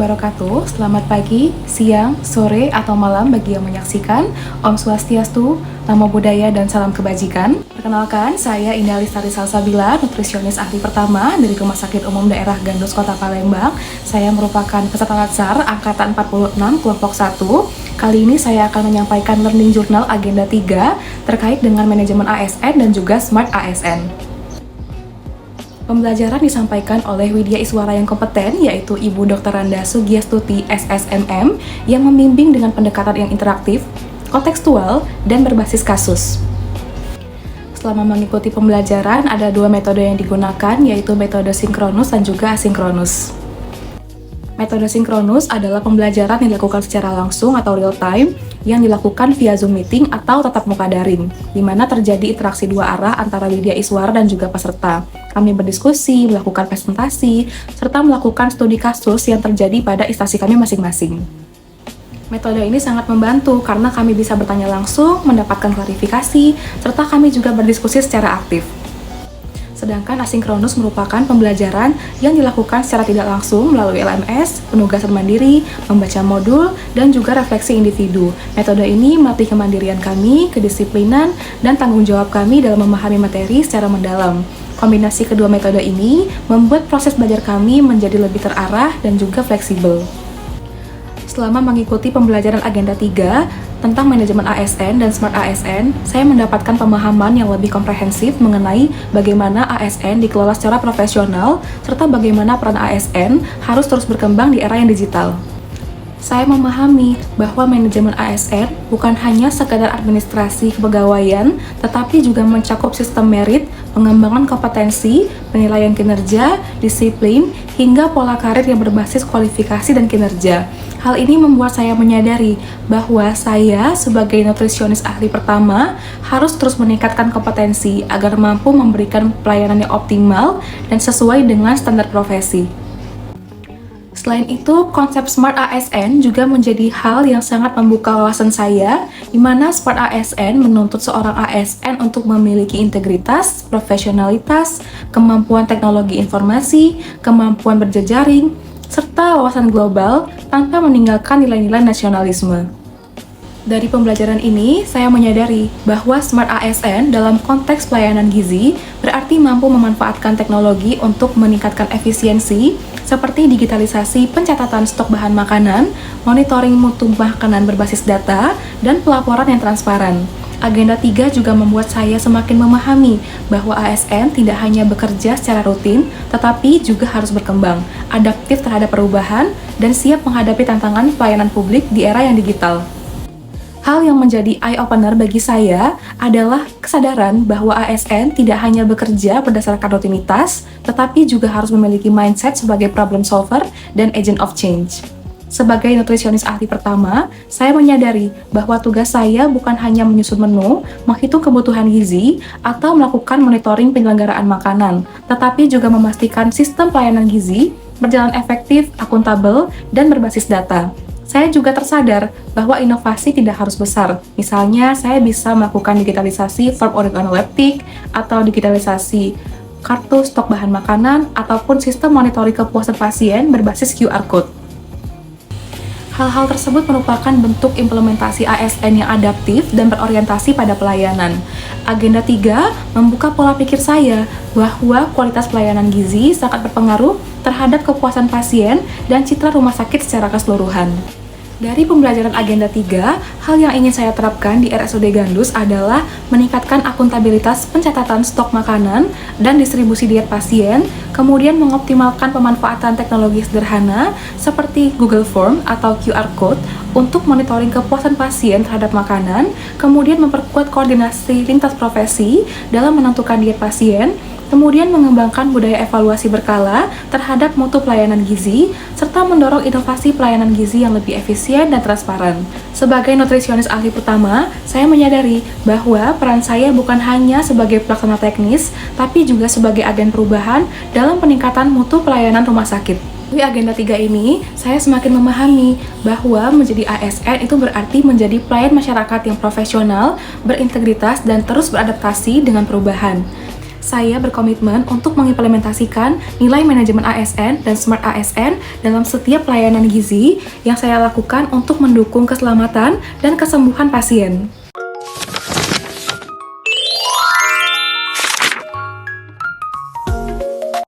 wabarakatuh. Selamat pagi, siang, sore, atau malam bagi yang menyaksikan. Om Swastiastu, Namo Buddhaya, dan salam kebajikan. Perkenalkan, saya Indah Lestari Salsabila, nutrisionis ahli pertama dari Rumah Sakit Umum Daerah Gandus Kota Palembang. Saya merupakan peserta latsar angkatan 46 kelompok 1. Kali ini saya akan menyampaikan learning journal agenda 3 terkait dengan manajemen ASN dan juga Smart ASN. Pembelajaran disampaikan oleh Widya Iswara yang kompeten, yaitu Ibu Dr. Randa Sugiastuti SSMM, yang membimbing dengan pendekatan yang interaktif, kontekstual, dan berbasis kasus. Selama mengikuti pembelajaran, ada dua metode yang digunakan, yaitu metode sinkronus dan juga asinkronus. Metode sinkronus adalah pembelajaran yang dilakukan secara langsung atau real time, yang dilakukan via Zoom meeting atau tatap muka daring, di mana terjadi interaksi dua arah antara Widya Iswara dan juga peserta. Kami berdiskusi, melakukan presentasi, serta melakukan studi kasus yang terjadi pada instansi kami masing-masing. Metode ini sangat membantu karena kami bisa bertanya langsung, mendapatkan klarifikasi, serta kami juga berdiskusi secara aktif. Sedangkan asinkronus merupakan pembelajaran yang dilakukan secara tidak langsung melalui LMS, penugasan mandiri, membaca modul, dan juga refleksi individu. Metode ini melatih kemandirian kami, kedisiplinan, dan tanggung jawab kami dalam memahami materi secara mendalam. Kombinasi kedua metode ini membuat proses belajar kami menjadi lebih terarah dan juga fleksibel. Selama mengikuti pembelajaran agenda 3 tentang manajemen ASN dan Smart ASN, saya mendapatkan pemahaman yang lebih komprehensif mengenai bagaimana ASN dikelola secara profesional, serta bagaimana peran ASN harus terus berkembang di era yang digital. Saya memahami bahwa manajemen ASN bukan hanya sekadar administrasi kepegawaian, tetapi juga mencakup sistem merit, pengembangan kompetensi, penilaian kinerja, disiplin, hingga pola karir yang berbasis kualifikasi dan kinerja. Hal ini membuat saya menyadari bahwa saya sebagai nutrisionis ahli pertama harus terus meningkatkan kompetensi agar mampu memberikan pelayanan yang optimal dan sesuai dengan standar profesi. Selain itu, konsep Smart ASN juga menjadi hal yang sangat membuka wawasan saya, di mana Smart ASN menuntut seorang ASN untuk memiliki integritas, profesionalitas, kemampuan teknologi informasi, kemampuan berjejaring, serta wawasan global tanpa meninggalkan nilai-nilai nasionalisme. Dari pembelajaran ini, saya menyadari bahwa Smart ASN dalam konteks pelayanan gizi berarti mampu memanfaatkan teknologi untuk meningkatkan efisiensi seperti digitalisasi pencatatan stok bahan makanan, monitoring mutu makanan berbasis data, dan pelaporan yang transparan. Agenda 3 juga membuat saya semakin memahami bahwa ASN tidak hanya bekerja secara rutin, tetapi juga harus berkembang, adaptif terhadap perubahan, dan siap menghadapi tantangan pelayanan publik di era yang digital. Hal yang menjadi eye-opener bagi saya adalah kesadaran bahwa ASN tidak hanya bekerja berdasarkan rutinitas, tetapi juga harus memiliki mindset sebagai problem solver dan agent of change. Sebagai nutrisionis ahli pertama, saya menyadari bahwa tugas saya bukan hanya menyusun menu, menghitung kebutuhan gizi, atau melakukan monitoring penyelenggaraan makanan, tetapi juga memastikan sistem pelayanan gizi berjalan efektif, akuntabel, dan berbasis data. Saya juga tersadar bahwa inovasi tidak harus besar. Misalnya, saya bisa melakukan digitalisasi form organoleptik atau digitalisasi kartu stok bahan makanan ataupun sistem monitoring kepuasan pasien berbasis QR Code. Hal-hal tersebut merupakan bentuk implementasi ASN yang adaptif dan berorientasi pada pelayanan. Agenda 3 membuka pola pikir saya bahwa kualitas pelayanan gizi sangat berpengaruh terhadap kepuasan pasien dan citra rumah sakit secara keseluruhan. Dari pembelajaran agenda 3, hal yang ingin saya terapkan di RSUD Gandus adalah meningkatkan akuntabilitas pencatatan stok makanan dan distribusi diet pasien, kemudian mengoptimalkan pemanfaatan teknologi sederhana seperti Google Form atau QR Code untuk monitoring kepuasan pasien terhadap makanan, kemudian memperkuat koordinasi lintas profesi dalam menentukan diet pasien, kemudian mengembangkan budaya evaluasi berkala terhadap mutu pelayanan gizi, serta mendorong inovasi pelayanan gizi yang lebih efisien dan transparan. Sebagai nutrisionis ahli pertama, saya menyadari bahwa peran saya bukan hanya sebagai pelaksana teknis, tapi juga sebagai agen perubahan dalam peningkatan mutu pelayanan rumah sakit. Di agenda 3 ini, saya semakin memahami bahwa menjadi ASN itu berarti menjadi pelayan masyarakat yang profesional, berintegritas, dan terus beradaptasi dengan perubahan. saya berkomitmen untuk mengimplementasikan nilai manajemen ASN dan Smart ASN dalam setiap pelayanan gizi yang saya lakukan untuk mendukung keselamatan dan kesembuhan pasien.